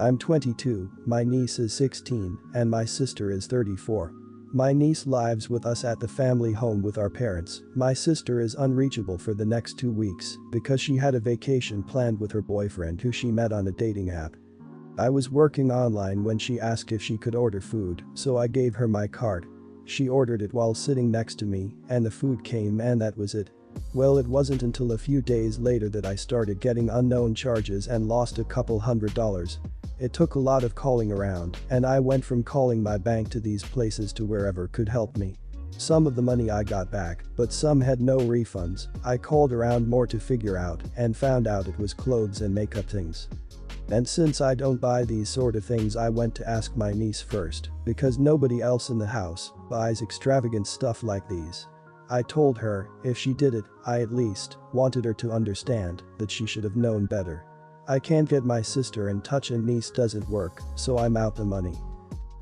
I'm 22, my niece is 16, and my sister is 34. My niece lives with us at the family home with our parents. My sister is unreachable for the next 2 weeks because she had a vacation planned with her boyfriend who she met on a dating app. I was working online when she asked if she could order food, so I gave her my card. She ordered it while sitting next to me, and the food came and that was it. Well, it wasn't until a few days later that I started getting unknown charges and lost a couple $100. It took a lot of calling around, and I went from calling my bank to these places to wherever could help me. Some of the money I got back, but some had no refunds. I called around more to figure out and found out it was clothes and makeup things. And since I don't buy these sort of things, I went to ask my niece first, because nobody else in the house buys extravagant stuff like these. I told her, if she did it, I at least wanted her to understand that she should have known better. I can't get my sister in touch and niece doesn't work, so I'm out the money.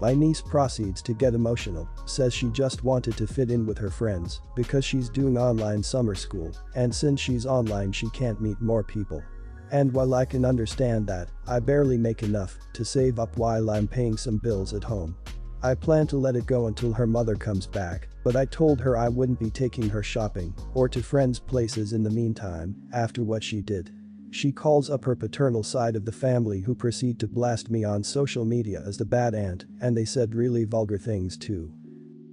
My niece proceeds to get emotional, says she just wanted to fit in with her friends because she's doing online summer school, and since she's online she can't meet more people. And while I can understand that, I barely make enough to save up while I'm paying some bills at home. I plan to let it go until her mother comes back, but I told her I wouldn't be taking her shopping or to friends' places in the meantime after what she did. She calls up her paternal side of the family who proceed to blast me on social media as the bad aunt, and they said really vulgar things too.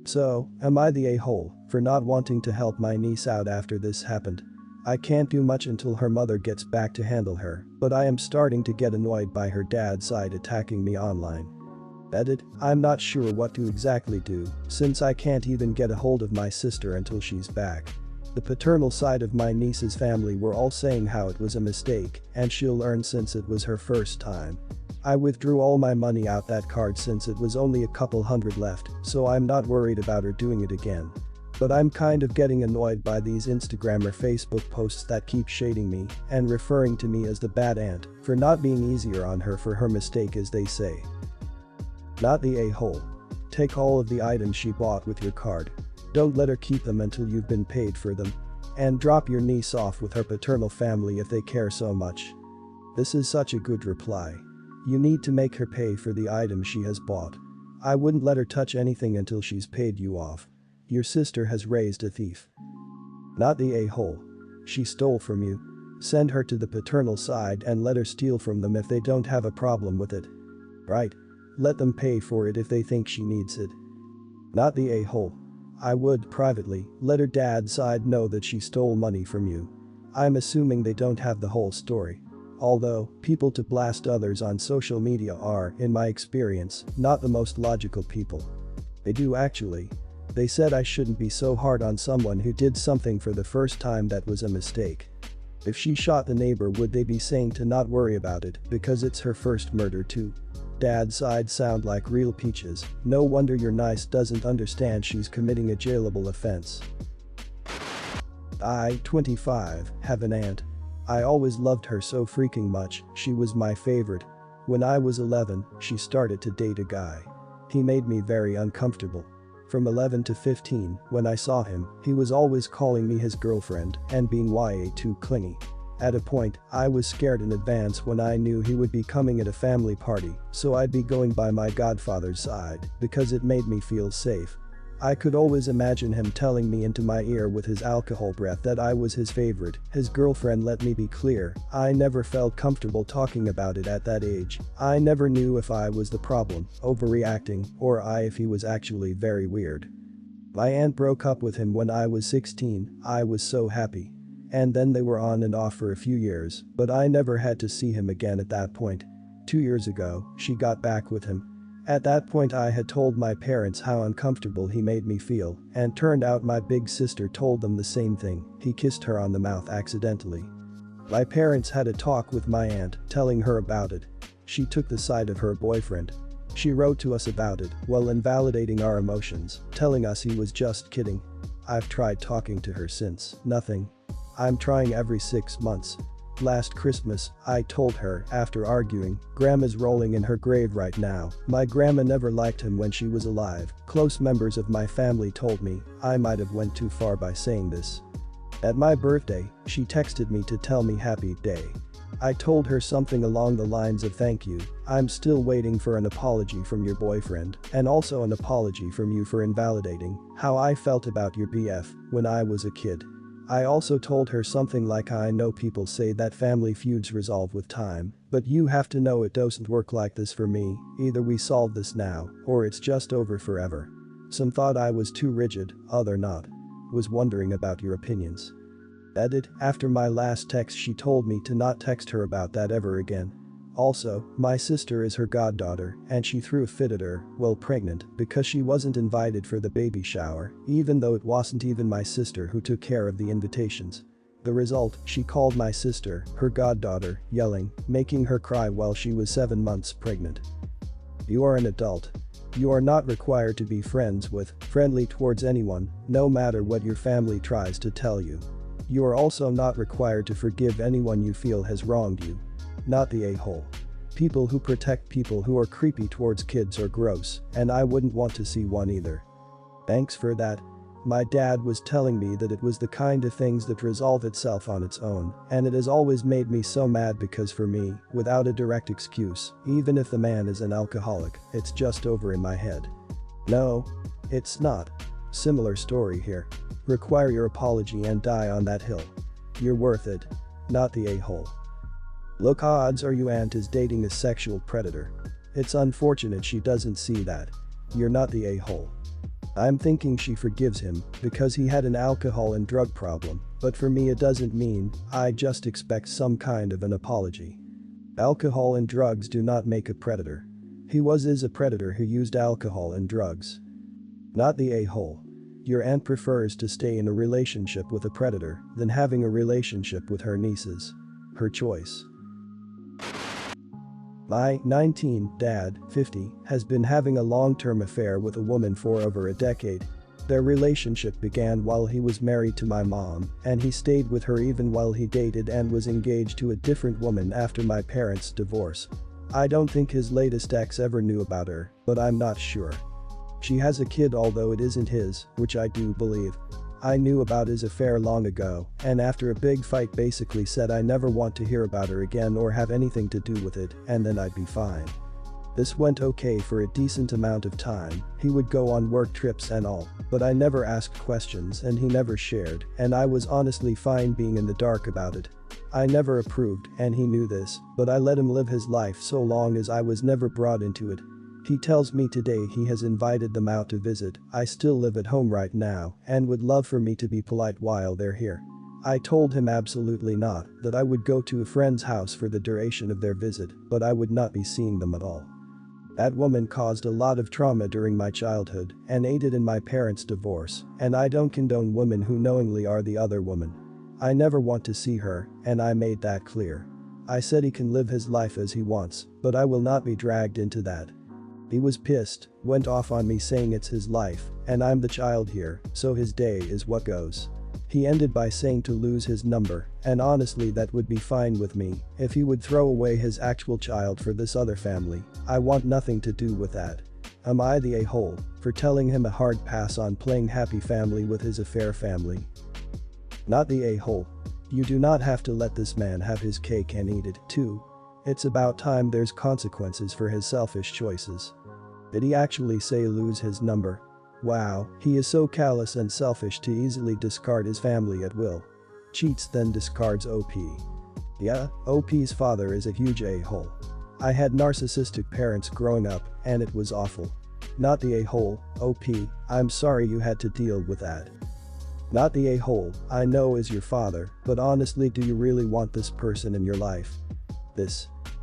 So, am I the a-hole for not wanting to help my niece out after this happened? I can't do much until her mother gets back to handle her, but I am starting to get annoyed by her dad's side attacking me online. Edit, I'm not sure what to exactly do, since I can't even get a hold of my sister until she's back. The paternal side of my niece's family were all saying how it was a mistake and she'll learn since it was her first time. I withdrew all my money out that card since it was only a couple hundred left, so I'm not worried about her doing it again. But I'm kind of getting annoyed by these Instagram or Facebook posts that keep shading me and referring to me as the bad aunt for not being easier on her for her mistake, as they say. Not the a-hole. Take all of the items she bought with your card. Don't let her keep them until you've been paid for them. And drop your niece off with her paternal family if they care so much. This is such a good reply. You need to make her pay for the items she has bought. I wouldn't let her touch anything until she's paid you off. Your sister has raised a thief. Not the a-hole. She stole from you. Send her to the paternal side and let her steal from them if they don't have a problem with it. Right? Let them pay for it if they think she needs it. Not the a-hole. I would, privately, let her dad's side know that she stole money from you. I'm assuming they don't have the whole story. Although, people to blast others on social media are, in my experience, not the most logical people. They do actually. They said I shouldn't be so hard on someone who did something for the first time that was a mistake. If she shot the neighbor, would they be saying to not worry about it because it's her first murder too? Dad's side sound like real peaches. No wonder your niece doesn't understand she's committing a jailable offense. I, 25, have an aunt. I always loved her so freaking much, she was my favorite. When I was 11, she started to date a guy. He made me very uncomfortable. From 11 to 15, when I saw him, he was always calling me his girlfriend and being way too clingy. At a point, I was scared in advance when I knew he would be coming at a family party, so I'd be going by my godfather's side because it made me feel safe. I could always imagine him telling me into my ear with his alcohol breath that I was his favorite, his girlfriend. Let me be clear, I never felt comfortable talking about it at that age. I never knew if I was the problem, overreacting, or if he was actually very weird. My aunt broke up with him when I was 16, I was so happy. And then they were on and off for a few years, but I never had to see him again at that point. 2 years ago, she got back with him. At that point I had told my parents how uncomfortable he made me feel, and turned out my big sister told them the same thing. He kissed her on the mouth accidentally. My parents had a talk with my aunt, telling her about it. She took the side of her boyfriend. She wrote to us about it while invalidating our emotions, telling us he was just kidding. I've tried talking to her since, nothing. I'm trying every 6 months. Last Christmas, I told her, after arguing, Grandma's rolling in her grave right now. My grandma never liked him when she was alive. Close members of my family told me I might have went too far by saying this. At my birthday, she texted me to tell me happy day. I told her something along the lines of thank you, I'm still waiting for an apology from your boyfriend, and also an apology from you for invalidating how I felt about your BF when I was a kid. I also told her something like I know people say that family feuds resolve with time, but you have to know it doesn't work like this for me, either we solve this now, or it's just over forever. Some thought I was too rigid, other not. Was wondering about your opinions. Edit, after my last text she told me to not text her about that ever again. Also, my sister is her goddaughter and she threw a fit at her while pregnant because she wasn't invited for the baby shower, even though it wasn't even my sister who took care of the invitations. The result, she called my sister, her goddaughter, yelling, making her cry while she was 7 months pregnant. You are an adult. You are not required to be friendly towards anyone, no matter what your family tries to tell you. You are also not required to forgive anyone you feel has wronged you. Not the a-hole. People who protect people who are creepy towards kids are gross, and I wouldn't want to see one either. Thanks for that. My dad was telling me that it was the kind of things that resolve itself on its own, and it has always made me so mad because for me, without a direct excuse, even if the man is an alcoholic, it's just over in my head. No. It's not. Similar story here. Require your apology and die on that hill. You're worth it. Not the a-hole. Look, odds are your aunt is dating a sexual predator. It's unfortunate she doesn't see that. You're not the a-hole. I'm thinking she forgives him because he had an alcohol and drug problem, but for me it doesn't mean, I just expect some kind of an apology. Alcohol and drugs do not make a predator. He is a predator who used alcohol and drugs. Not the a-hole. Your aunt prefers to stay in a relationship with a predator than having a relationship with her nieces. Her choice. My 19 dad, 50, has been having a long-term affair with a woman for over a decade. Their relationship began while he was married to my mom, and he stayed with her even while he dated and was engaged to a different woman after my parents' divorce. I don't think his latest ex ever knew about her, but I'm not sure. She has a kid although it isn't his, which I do believe. I knew about his affair long ago, and after a big fight basically said I never want to hear about her again or have anything to do with it, and then I'd be fine. This went okay for a decent amount of time, he would go on work trips and all, but I never asked questions and he never shared, and I was honestly fine being in the dark about it. I never approved, and he knew this, but I let him live his life so long as I was never brought into it. He tells me today he has invited them out to visit. I still live at home right now and would love for me to be polite while they're here. I told him absolutely not, that I would go to a friend's house for the duration of their visit, but I would not be seeing them at all. That woman caused a lot of trauma during my childhood and aided in my parents' divorce, and I don't condone women who knowingly are the other woman. I never want to see her, and I made that clear. I said he can live his life as he wants, but I will not be dragged into that. He was pissed, went off on me saying it's his life, and I'm the child here, so his day is what goes. He ended by saying to lose his number, and honestly that would be fine with me, if he would throw away his actual child for this other family. I want nothing to do with that. Am I the a-hole for telling him a hard pass on playing happy family with his affair family? Not the a-hole. You do not have to let this man have his cake and eat it, too. It's about time there's consequences for his selfish choices. Did he actually say lose his number? Wow, he is so callous and selfish to easily discard his family at will. Cheats then discards OP. Yeah, OP's father is a huge a-hole. I had narcissistic parents growing up, and it was awful. Not the a-hole, OP, I'm sorry you had to deal with that. Not the a-hole, I know is your father, but honestly do you really want this person in your life?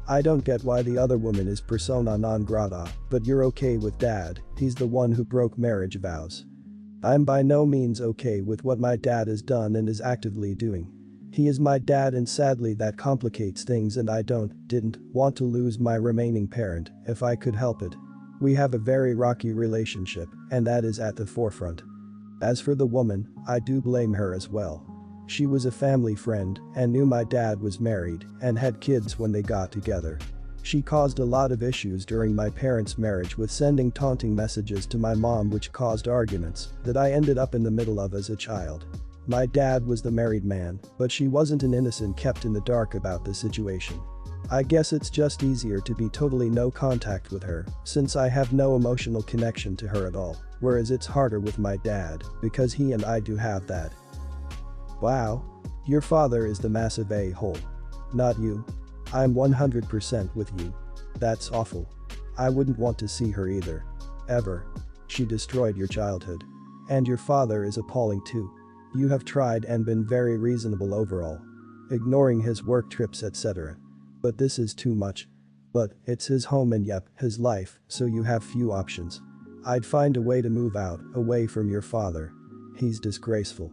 I don't get why the other woman is persona non grata, but you're okay with dad, he's the one who broke marriage vows. I'm by no means okay with what my dad has done and is actively doing. He is my dad and sadly that complicates things and I didn't want to lose my remaining parent if I could help it. We have a very rocky relationship and that is at the forefront. As for the woman, I do blame her as well. She was a family friend and knew my dad was married and had kids when they got together. She caused a lot of issues during my parents' marriage with sending taunting messages to my mom which caused arguments that I ended up in the middle of as a child. My dad was the married man, but she wasn't an innocent kept in the dark about the situation. I guess it's just easier to be totally no contact with her, since I have no emotional connection to her at all, whereas it's harder with my dad, because he and I do have that. Wow. Your father is the massive a-hole. Not you. I'm 100% with you. That's awful. I wouldn't want to see her either. Ever. She destroyed your childhood. And your father is appalling too. You have tried and been very reasonable overall. Ignoring his work trips etc. But this is too much. But it's his home and yep, his life, so you have few options. I'd find a way to move out, away from your father. He's disgraceful.